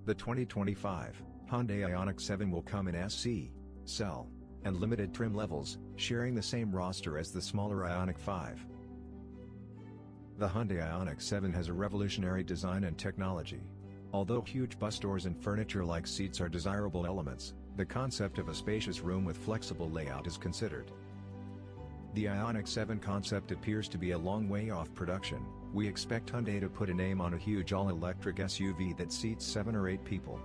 The 2025 Hyundai Ioniq 7 will come in SC, Cell, and limited trim levels, sharing the same roster as the smaller Ioniq 5. The Hyundai Ioniq 7 has a revolutionary design and technology. Although huge bus doors and furniture-like seats are desirable elements, the concept of a spacious room with flexible layout is considered. The Ioniq 7 concept appears to be a long way off production. We expect Hyundai to put a name on a huge all-electric SUV that seats 7 or 8 people.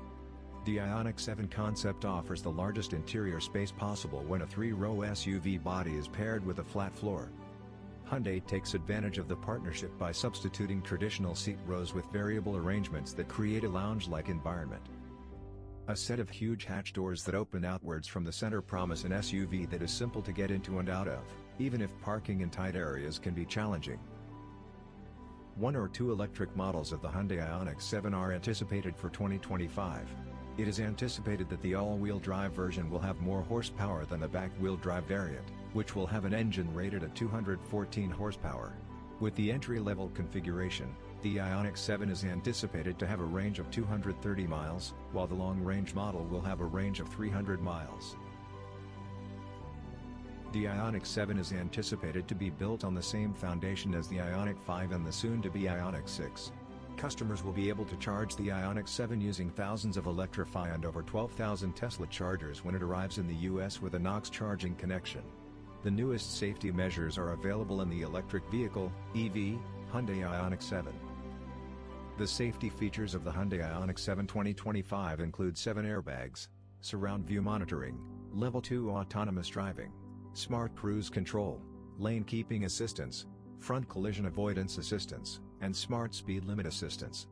The Ioniq 7 concept offers the largest interior space possible when a 3-row SUV body is paired with a flat floor. Hyundai takes advantage of the partnership by substituting traditional seat rows with variable arrangements that create a lounge-like environment. A set of huge hatch doors that open outwards from the center promise an SUV that is simple to get into and out of, even if parking in tight areas can be challenging. 1 or 2 electric models of the Hyundai Ioniq 7 are anticipated for 2025. It is anticipated that the all-wheel drive version will have more horsepower than the back-wheel drive variant, which will have an engine rated at 214 horsepower. With the entry-level configuration, the Ioniq 7 is anticipated to have a range of 230 miles, while the long-range model will have a range of 300 miles. The Ioniq 7 is anticipated to be built on the same foundation as the Ioniq 5 and the soon-to-be Ioniq 6. Customers will be able to charge the Ioniq 7 using thousands of Electrify and over 12,000 Tesla chargers when it arrives in the US with a NOx charging connection. The newest safety measures are available in the electric vehicle, EV, Hyundai Ioniq 7. The safety features of the Hyundai Ioniq 7 2025 include 7 airbags, surround view monitoring, level 2 autonomous driving, smart cruise control, lane keeping assistance, front collision avoidance assistance, and smart speed limit assistance.